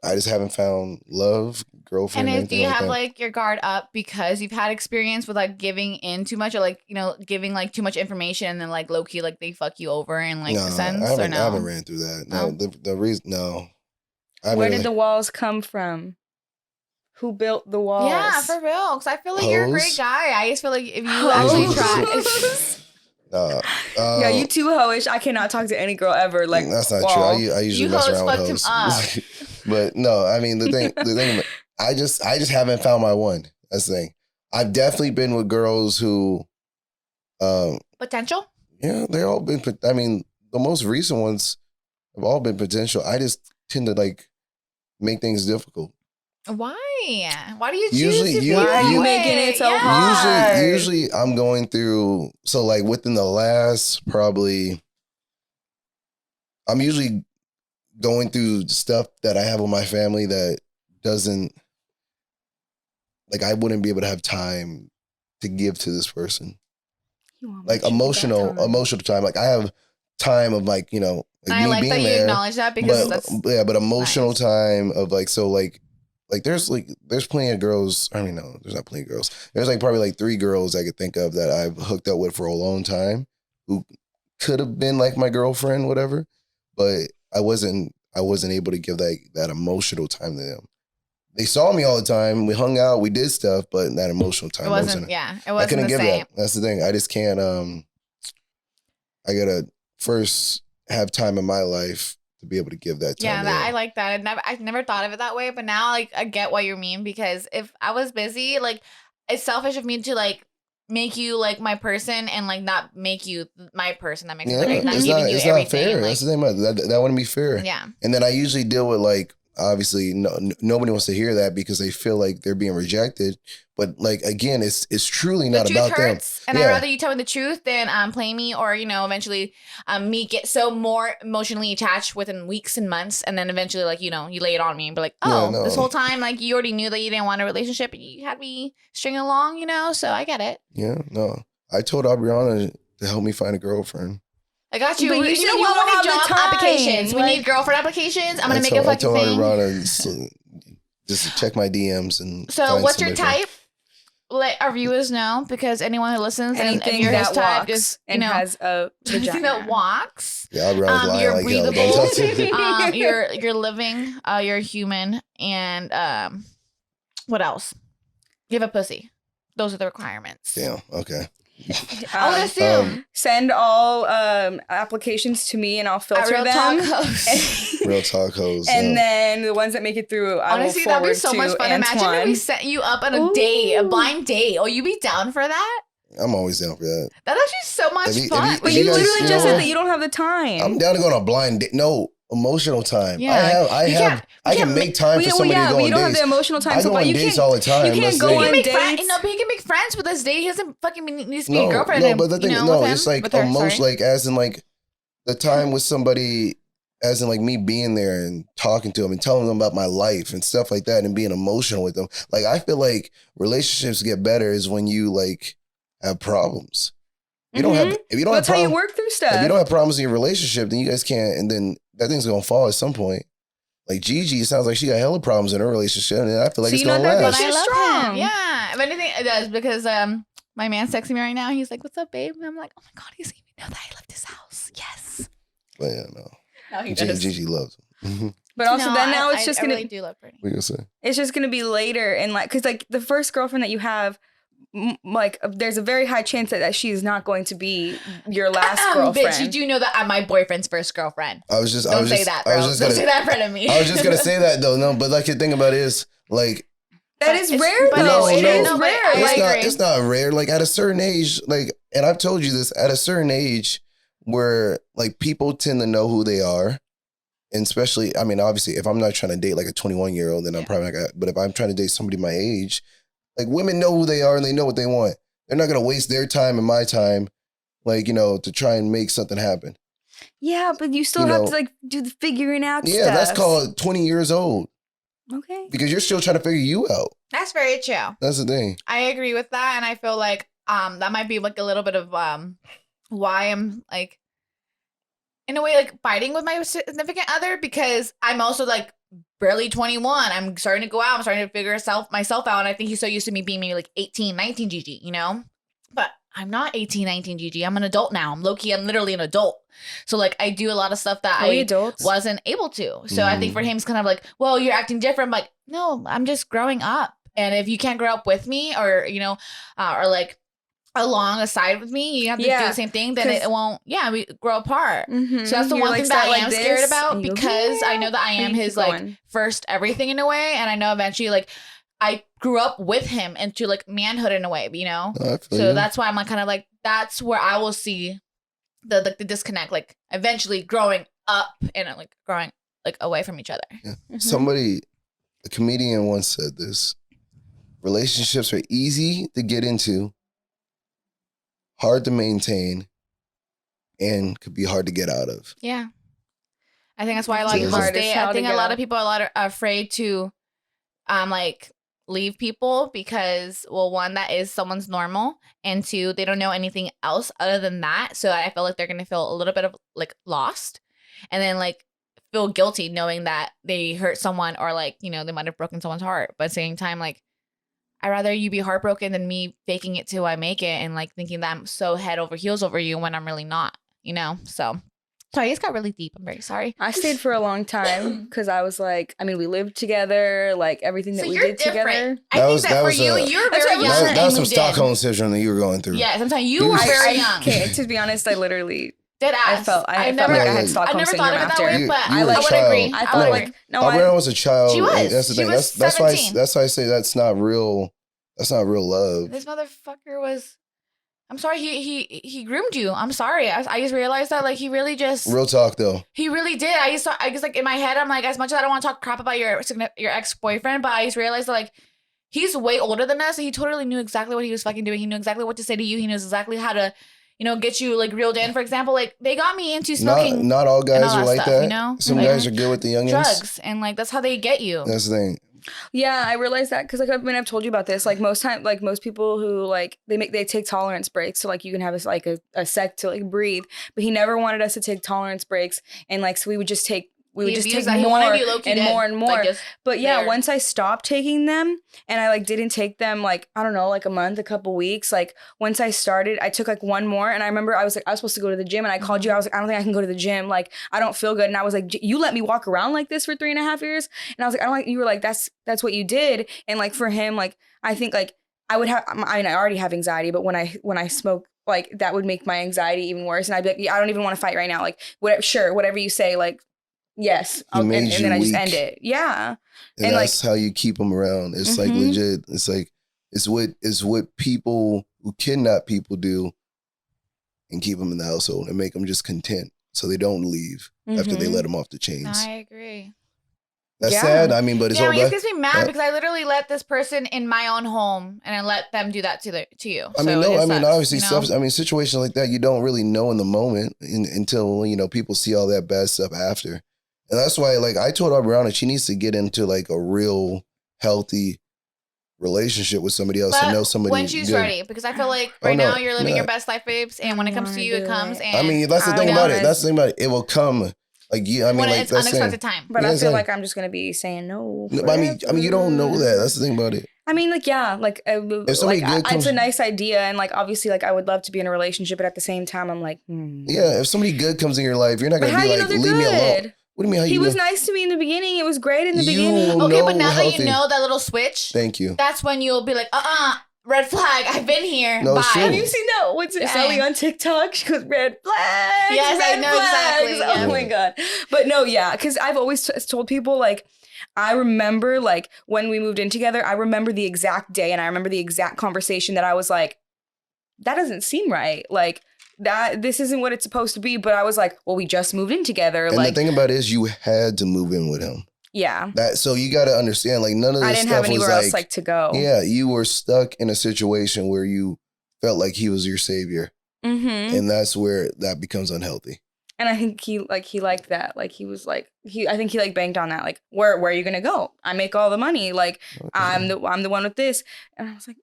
I just haven't found love, girlfriend. And do you have that. like your guard up because you've had experience with like giving in too much, or like, you know, giving like too much information and then like low key like they fuck you over in like a sense? I haven't, or no? I haven't ran through that. No, the reason, no. Where did the walls come from? Who built the walls? Yeah, for real. Because I feel like you're a great guy. I just feel like if you actually try. Yeah, you too hoish. I cannot talk to any girl ever. Like, that's not true. I usually mess around with hoes. Him up. But no, I mean the thing. I just haven't found my one. That's the thing. I've definitely been with girls who, potential. Yeah, they all been. I mean, the most recent ones have all been potential. I just tend to like make things difficult. Why? Why do you choose usually why are you making it so hard? Usually I'm going through, so like within the last probably, I'm usually going through stuff that I have with my family that doesn't, like I wouldn't be able to have time to give to this person. Like emotional time. Like I have time of like, you know, like I me like being that you there, acknowledge that because but emotional time of like, so like there's plenty of girls. I mean, no, there's not plenty of girls. There's like probably like 3 girls I could think of that I've hooked up with for a long time who could have been like my girlfriend, whatever. But I wasn't able to give that emotional time to them. They saw me all the time. We hung out, we did stuff, but that emotional time wasn't. Yeah, it wasn't. I couldn't the give same. that. That's the thing. I just can't. I gotta first have time in my life to be able to give that time. Yeah, I like that. I've never thought of it that way, but now like I get what you mean, because if I was busy, like it's selfish of me to like make you like my person and like not make you my person. That makes sense. Like, not giving you everything. Not fair. Like, that's the thing about that wouldn't be fair. Yeah. And then I usually deal with like, obviously nobody wants to hear that because they feel like they're being rejected. But like, again, it's truly not about them. And I'd rather you tell me the truth than play me, or, you know, eventually me get so more emotionally attached within weeks and months. And then eventually, like, you know, you lay it on me and be like, this whole time, like you already knew that you didn't want a relationship and you had me stringing along, you know? So I get it. Yeah, no. I told Aubriana to help me find a girlfriend. I got you. But you know what? We need job applications. We need girlfriend applications. I'm going to make a fucking thing. I told Aubriana just check my DMs and so what's your type? Let our viewers know, because anyone who listens and you're his type, just, you know, has a vagina that walks. Yeah, you're breathable. Like you're living. You're human. And what else? You have a pussy. Those are the requirements. Damn. Okay. I would assume. Send all applications to me and I'll filter them. Real talk hoes. And then the ones that make it through, I will forward that'd be so much fun. Antwon. Imagine if we set you up on a date, a blind date. Oh, you be down for that? I'm always down for that. That's actually so much fun. But you literally just said that you don't have the time. I'm down to go on a blind date. No. Emotional time. Yeah. I can make time for somebody to go on dates. You don't have the emotional time. I go on dates all the time. You can't go on dates. But he can make friends with this date. He doesn't fucking needs to be a girlfriend. No, but the thing, it's like emotion, like as in like the time with somebody, as in like me being there and talking to them and telling them about my life and stuff like that and being emotional with them. Like I feel like relationships get better is when you like have problems. You don't have, if you don't have problems, how you work through stuff. If you don't have problems in your relationship, then you guys can't, and then that thing's gonna fall at some point. Like Gigi, it sounds like she got hella problems in her relationship, and I feel like it's gonna last. I love him. Yeah, if anything, it does, because my man's texting me right now. He's like, "What's up, babe?" And I'm like, "Oh my god, he's even know that I left his house." Yes. But yeah, no. No, he does. Gigi loves him. But also, then now it's just gonna. I really do love Brittany. What are you gonna say? It's just gonna be later, and like, cause like the first girlfriend that you have, like there's a very high chance that she is not going to be your last girlfriend. Bitch, you do know that I'm my boyfriend's first girlfriend. Don't say that, bro. Don't say that in front of me. I was just gonna say that though. No, but like the thing about it is like that is rare though. It is rare. It's not rare. Like at a certain age, like, and I've told you this, at a certain age where like people tend to know who they are. And especially, I mean, obviously, if I'm not trying to date like a 21-year-old, then I'm probably not gonna, but if I'm trying to date somebody my age, like women know who they are and they know what they want. They're not going to waste their time and my time, like, you know, to try and make something happen. Yeah, but you still have to like do the figuring out stuff. Yeah, that's called 20 years old. Okay. Because you're still trying to figure you out. That's very true. That's the thing. I agree with that, and I feel like that might be like a little bit of why I'm like in a way like fighting with my significant other, because I'm also like barely 21. I'm starting to go out. I'm starting to figure myself out, and I think he's so used to me being maybe like 18, 19 GG, you know? But I'm not 18, 19 GG. I'm an adult now. I'm literally an adult. So like I do a lot of stuff that I wasn't able to. So I think for him it's kind of like, well, you're acting different. I'm like, no, I'm just growing up. And if you can't grow up with me or, you know, or like alongside with me, you have to do the same thing, then it won't, we grow apart. So that's the one thing that I am scared about, because I know that I am his like first everything in a way. And I know eventually like I grew up with him into like manhood in a way, you know? So that's why I'm like kind of like, that's where I will see the disconnect, like eventually growing up and like growing like away from each other. Yeah. Somebody, a comedian once said this: relationships are easy to get into, hard to maintain, and could be hard to get out of. Yeah. I think that's why a lot of people stay. I think a lot of people are afraid to like leave people because, well, one, that is someone's normal, and two, they don't know anything else other than that. So I feel like they're going to feel a little bit of like lost, and then like feel guilty knowing that they hurt someone, or like, you know, they might have broken someone's heart. But at the same time, like, I'd rather you be heartbroken than me faking it till I make it and like thinking that I'm so head over heels over you when I'm really not, you know? So sorry, it got really deep. I'm very sorry. I stayed for a long time because I was like, I mean, we lived together, like everything that we did together. I think that for you, you're very young. That was some Stockholm syndrome that you were going through. Yeah, sometimes you were very young. Okay, to be honest, I literally did ask. I felt like I had Stockholm syndrome after. I never thought of it that way, but I would agree. I thought like, no, Aubriana was a child. She was. That's the thing. That's why I say that's not real. That's not real love. This motherfucker was. I'm sorry. He groomed you. I'm sorry. I just realized that like he really just. Real talk though. He really did. I just like in my head I'm like, as much as I don't want to talk crap about your ex-boyfriend, but I just realized that like he's way older than us, and he totally knew exactly what he was fucking doing. He knew exactly what to say to you. He knows exactly how to, you know, get you like reeled in. For example, like they got me into smoking. Not all guys are like that. You know, some guys are good with the youngins. Drugs, and like that's how they get you. That's the thing. Yeah, I realized that because like I've told you about this. Like most people who like they take tolerance breaks, so like you can have a sec to like breathe. But he never wanted us to take tolerance breaks, and like so we would just take more and more. Like, but yeah, once I stopped taking them and I like didn't take them like, I don't know, like a month, a couple weeks, like once I started, I took like one more, and I remember I was supposed to go to the gym, and I called you. I was like, I don't think I can go to the gym. Like, I don't feel good. And I was like, you let me walk around like this for 3.5 years? And I was like, I don't like, you were like, that's what you did. And like for him, like, I think like I would have, I mean, I already have anxiety, but when I smoke, like that would make my anxiety even worse. And I'd be like, yeah, I don't even want to fight right now. Like, whatever you say, like, yes, and then I just end it. Yeah, and that's like, how you keep them around. It's like legit. It's like it's what people who kidnap people do, and keep them in the household and make them just content, so they don't leave after they let them off the chains. I agree. That's sad. I mean, but it's all it gets me mad because I literally let this person in my own home and I let them do that to you. I mean, obviously, situations like that you don't really know in the moment until people see all that bad stuff after. And that's why, like, I told Aubriana she needs to get into, like, a real healthy relationship with somebody else and know somebody when she's ready. Because I feel like now you're living your best life, babes. And when it comes to you, it comes. And I mean, that's the thing about it. That's the thing about it. It will come. Like, yeah, I mean, like, it's unexpected time. But I feel like I'm just going to be saying no. I mean, you don't know that. That's the thing about it. I mean, like, yeah, like, it's a nice idea. And, like, obviously, like, I would love to be in a relationship. But at the same time, I'm like, Yeah, if somebody good comes in your life, you're not going to be like, leave me alone. What do you mean? He was nice to me in the beginning. It was great in the beginning. Okay, but now that you know that little switch, thank you. That's when you'll be like, red flag. I've been here. No, bye. Have you seen that? What's it? Ellie on TikTok? She goes, red flags. Yes, I know exactly. Yeah. Oh my God. But no, yeah, because I've always told people, like, I remember, like, when we moved in together, I remember the exact day and I remember the exact conversation that I was like, that doesn't seem right. Like, that this isn't what it's supposed to be. But I was like, well, we just moved in together. And the thing about it is you had to move in with him. Yeah. So you got to understand, like, none of this stuff was like... I didn't have anywhere else, like, to go. Yeah, you were stuck in a situation where you felt like he was your savior. And that's where that becomes unhealthy. And I think he liked that. Like he was like I think he like banked on that. Like where are you gonna go? I make all the money. Like I'm the one with this. And I was like,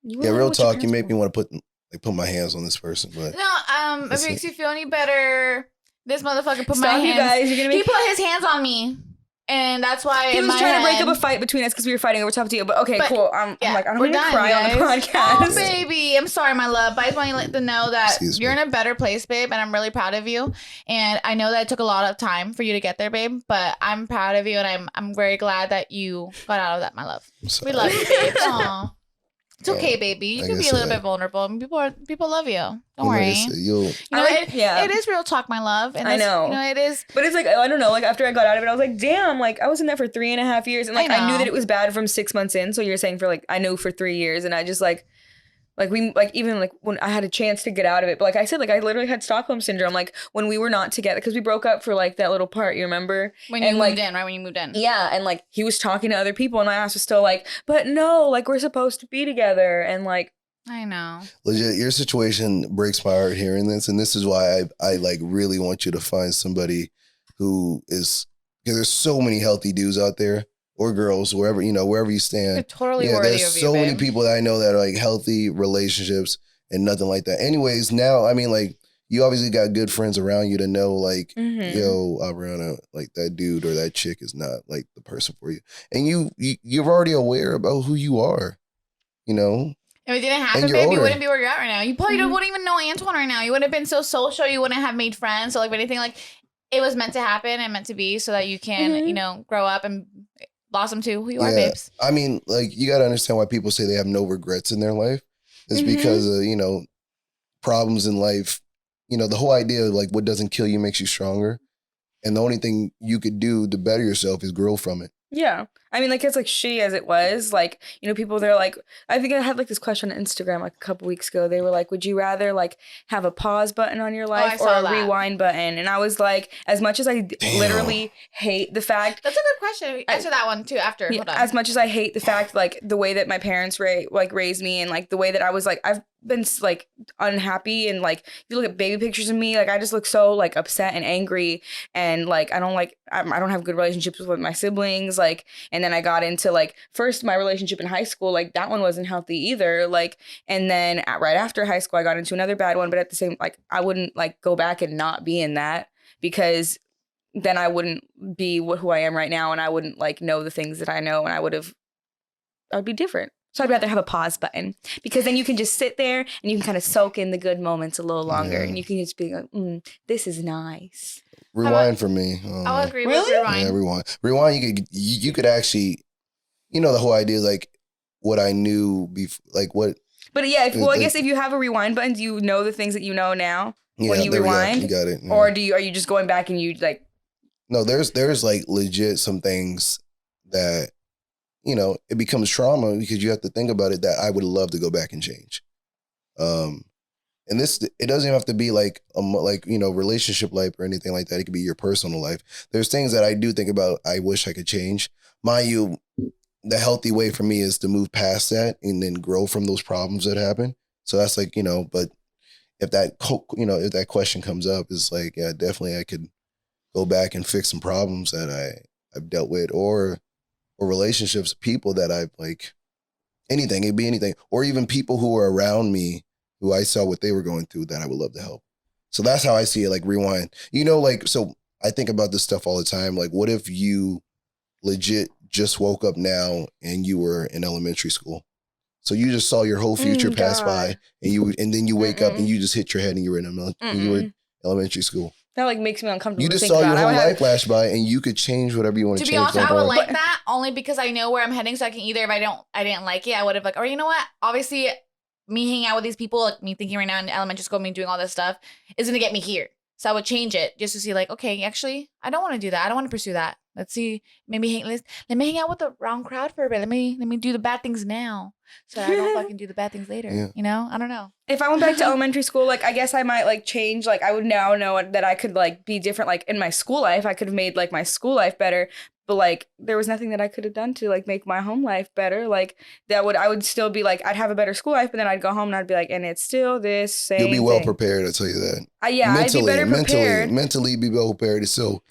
yeah, real talk. You make me want to put my hands on this person. But no, if it makes you feel any better, this motherfucker put my hands. You guys, he put his hands on me. And that's why he was trying to break up a fight between us because we were fighting over top deal. But okay, cool. I'm like, I don't want to cry on the podcast. Oh, baby. I'm sorry, my love. But I just want to let them know that you're in a better place, babe. And I'm really proud of you. And I know that it took a lot of time for you to get there, babe. But I'm proud of you. And I'm very glad that you got out of that, my love. We love you, babe. Aww. It's okay, baby. You can be a little bit vulnerable. I mean, people love you. Don't worry. It is real talk, my love. And I know. It is. But it's like, I don't know. Like after I got out of it, I was like, damn. Like I was in there for 3.5 years, and like I knew that it was bad from 6 months in. So you're saying for like I knew for 3 years, and I just like even like when I had a chance to get out of it. But like I said, like I literally had Stockholm syndrome. Like when we were not together, because we broke up for like that little part. You remember when you moved in, right? When you moved in, yeah. And like he was talking to other people, and my ass was still like, but no, like we're supposed to be together, and like. I know. Legit, your situation breaks my heart hearing this, and this is why I like really want you to find somebody who is, because there's so many healthy dudes out there or girls, wherever you stand. You're totally worthy of you, there's so many people that I know that are like healthy relationships and nothing like that. Anyways, now I mean, like you obviously got good friends around you to know, like, yo, Aubriana, like that dude or that chick is not like the person for you, and you're already aware about who you are, you know. If it didn't happen, babe, you wouldn't be where you're at right now. You probably wouldn't even know Antwon right now. You wouldn't have been so social. You wouldn't have made friends. So like anything, like it was meant to happen and meant to be so that you can, grow up and blossom to who you are, babes. I mean, like you got to understand why people say they have no regrets in their life. It's because of, problems in life. The whole idea of like what doesn't kill you makes you stronger. And the only thing you could do to better yourself is grow from it. Yeah. I mean, like, it's like shitty as it was. Like, people, they're like, I think I had like this question on Instagram like a couple weeks ago. They were like, would you rather like have a pause button on your life or a rewind button? And I was like, as much as I literally hate the fact. That's a good question. Answer that one too after. Hold on. As much as I hate the fact, like the way that my parents raised me and like the way that I was like, I've been like unhappy and like if you look at baby pictures of me, like I just look so like upset and angry and like I don't have good relationships with my siblings, like, and then I got into like first my relationship in high school, like that one wasn't healthy either, like, and then right after high school I got into another bad one, but at the same, like I wouldn't like go back and not be in that because then I wouldn't be who I am right now and I wouldn't like know the things that I know and I'd be different. So I'd rather have a pause button because then you can just sit there and you can kind of soak in the good moments a little longer and you can just be like, this is nice. Rewind for me. I'll agree with rewind. Yeah, rewind. Rewind, you could actually, the whole idea, like what I knew before, like what. But yeah, I guess if you have a rewind button, do you know the things that you know now when you rewind? You got it. Yeah. Or are you just going back and you like. No, there's like legit some things that, it becomes trauma because you have to think about it that I would love to go back and change. And it doesn't even have to be like, relationship life or anything like that. It could be your personal life. There's things that I do think about I wish I could change. Mind you, the healthy way for me is to move past that and then grow from those problems that happen. So that's like, but if that question comes up, it's like, yeah, definitely I could go back and fix some problems that I've dealt with or relationships, people that I've like, anything, it'd be anything. Or even people who are around me who I saw what they were going through that I would love to help. So that's how I see it, like rewind. So I think about this stuff all the time. Like, what if you legit just woke up now and you were in elementary school? So you just saw your whole future pass by and then you wake up and you just hit your head and you were in elementary school. That like makes me uncomfortable. You just saw your whole life flash by, and you could change whatever you want to change. To be honest, I would like that only because I know where I'm heading. So I can either, if I didn't like it, I would have like, or you know what? Obviously, me hanging out with these people, like me thinking right now in elementary school, me doing all this stuff, is gonna get me here. So I would change it just to see, like, okay, actually, I don't want to do that. I don't want to pursue that. Let's see, let me hang out with the wrong crowd for a bit. Let me do the bad things now, so I don't fucking do the bad things later. Yeah. I don't know. If I went back to elementary school, like I guess I might like change. Like I would now know that I could like be different. Like in my school life, I could have made like my school life better. But like, there was nothing that I could have done to like make my home life better. Like I would still be like, I'd have a better school life, but then I'd go home and I'd be like, and it's still this same You'll be well thing. prepared, I'll tell you that. I'd be better prepared. Mentally be well prepared. So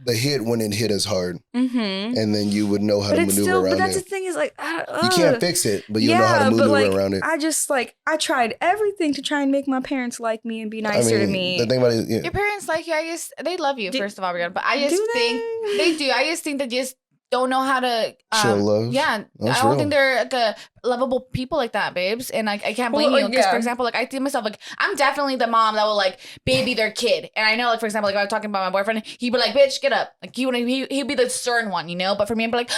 the hit wouldn't hit as hard. And then you would know how to maneuver around it. But that's the thing is like, you can't fix it, but you know how to maneuver around it. I just like, I tried everything to try and make my parents like me and be nicer to me. The thing about it, your parents like you, I guess they love you, first of all, but I just think they do. I just think they just don't know how to show love. Yeah, I don't think they're like a lovable people like that, babes. And I can't blame you because, for example, like I think myself, like I'm definitely the mom that will like baby their kid. And I know, like for example, like if I was talking about my boyfriend, he'd be like, "Bitch, get up!" Like he'd be the stern one, you know. But for me, I'd be like,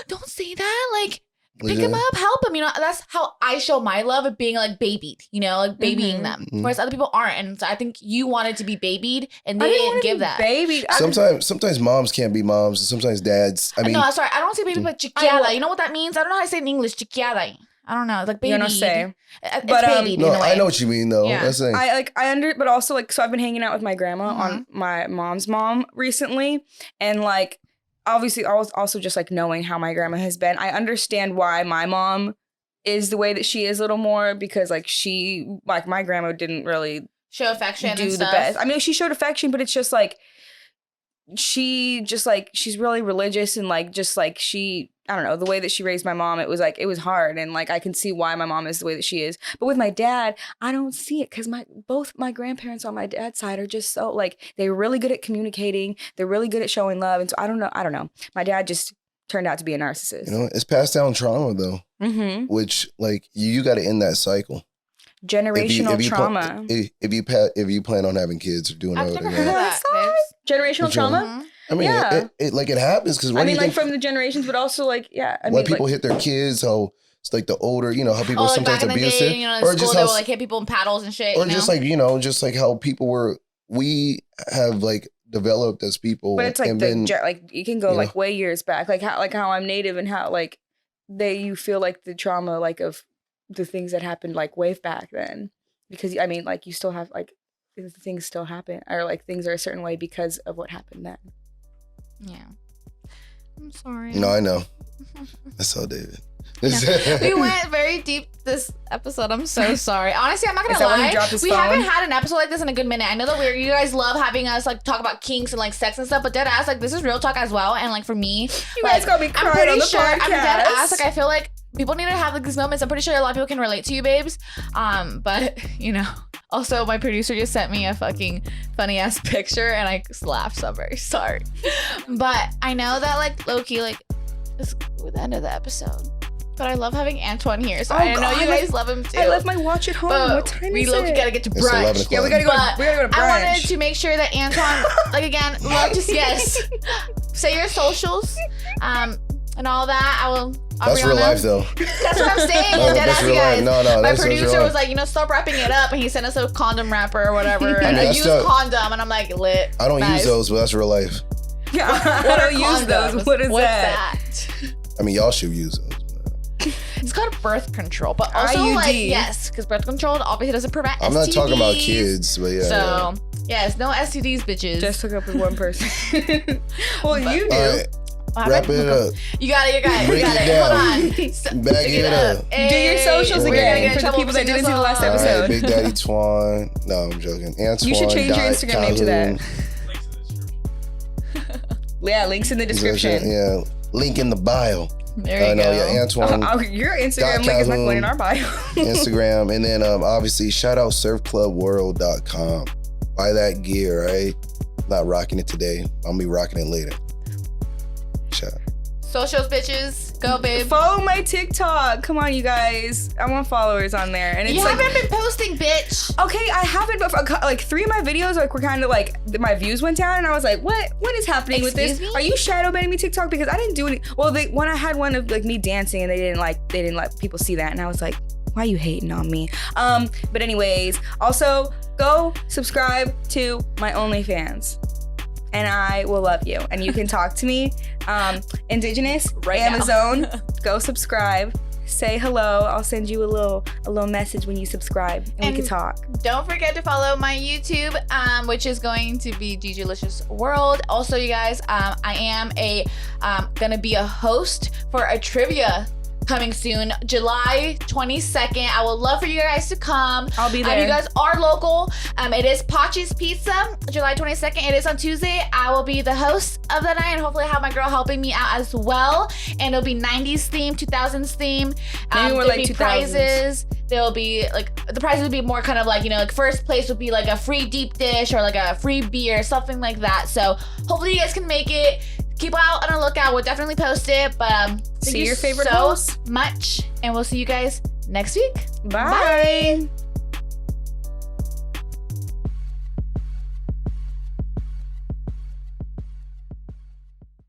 "Don't say that!" Like pick him up, help him. You know, that's how I show my love of being like babied. You know, like babying them. Whereas other people aren't. And so I think you wanted to be babied, and they didn't give that. Babied. Sometimes moms can't be moms, and sometimes dads. I mean, no, sorry, I don't say baby, but chiquiada. You know what that means? I don't know how to say it in English. Chiquiada. I don't know. It's like baby. You don't say. It's but babied no, in a way. I know what you mean though. Yeah. That's the thing. But also like, so I've been hanging out with my grandma on my mom's mom recently, and like, obviously, I was also just like knowing how my grandma has been. I understand why my mom is the way that she is a little more, because like my grandma didn't really show affection do and the stuff. best. I mean, she showed affection, but it's just like she's really religious, and like just like I don't know, the way that she raised my mom, it was hard, and like I can see why my mom is the way that she is. But with my dad, I don't see it, because both my grandparents on my dad's side are just so like, they're really good at communicating, they're really good at showing love, and so I don't know. My dad just turned out to be a narcissist. You know, it's passed down trauma though, which like you got to end that cycle. Generational trauma. If you plan on having kids or doing I've never heard of that. Generational trauma. I mean, it happens because I mean, like from the generations, but also like when people hit their kids, how it's like the older, you know, how people sometimes abuse it, you know, or just how they will like hit people in paddles and shit, or just like how people we have like developed as people. But it's like like you can go like way years back, like how I'm Native, and how like you feel like the trauma like of the things that happened like way back then, because I mean like you still have like things still happen, or like things are a certain way because of what happened then. Yeah, I'm sorry. No, I know. I saw David. We went very deep this episode. I'm so sorry. Honestly, I'm not gonna lie. We haven't had an episode like this in a good minute. I know that you guys love having us like talk about kinks and like sex and stuff, but dead ass, like this is real talk as well. And like for me, you guys got me crying on the podcast. I'm dead ass. Like I feel like people need to have like these moments. I'm pretty sure a lot of people can relate to you, babes. But you know, also my producer just sent me a fucking funny ass picture, and I laughed. So I'm very sorry. But I know that like low-key, like this is the end of the episode. But I love having Antwon here, so I know you guys love him too. I left my watch at home. What time is it? We gotta get to brunch. Yeah, we gotta go to brunch. I wanted to make sure that Antwon, like again, say your socials, and all that. That's real life though. That's what I'm saying. That's real life. No, my producer was like, stop wrapping it up, and he sent us a condom wrapper or whatever, and a used condom, and I'm like, lit. I don't use those, but that's real life. Yeah, I don't use those. What's that? I mean, y'all should use those. It's called birth control, but also IUD. like yes, because birth control obviously doesn't prevent STDs. I'm not talking about kids, but yeah. So yes, no STDs, bitches. Just hook up with one person. Well, you do. Right, wrap it up. You got it. Break it down. Hold on. Back it up. Hey, do your socials again for the people that didn't see the last episode. All right, Big Daddy Twon. No, I'm joking. Antwon. You should change your Instagram Calhoun. name to that. Yeah, links in the description. Yeah, link in the bio. There you go. Yeah, Antwon. Your Instagram link is not going in our bio. Instagram, and then obviously shout out surfclubworld.com. Buy that gear, right? Not rocking it today. I'll be rocking it later. Shout out. Socials, bitches. Go, babe. Follow my TikTok. Come on, you guys. I want followers on there. And it's you haven't been posting, bitch. Okay, I haven't, but like 3 of my videos were kind of like my views went down, and I was like, what is happening with this? Are you shadow banning me TikTok? Because I didn't do any. Well, when I had one of like me dancing, and they didn't let people see that, and I was like, why are you hating on me? But anyways, also go subscribe to my OnlyFans. And I will love you. And you can talk to me. Indigenous, right Amazon, go subscribe. say hello. I'll send you a little message when you subscribe, and we can talk. Don't forget to follow my YouTube, which is going to be Gigilicious World. Also, you guys, I am gonna be a host for a trivia coming soon, July 22nd. I would love for you guys to come. I'll be there. You guys are local. It is Pachi's Pizza, July 22nd. It is on Tuesday. I will be the host of the night, and hopefully have my girl helping me out as well. And it'll be 90s theme, 2000s theme. Maybe we're like 2000s. Prizes. There'll be like, the prizes would be more kind of like, you know, like first place would be like a free deep dish or like a free beer, something like that. So hopefully you guys can make it. Keep out on a lookout. We'll definitely post it. But see your favorite so host much, and we'll see you guys next week. Bye.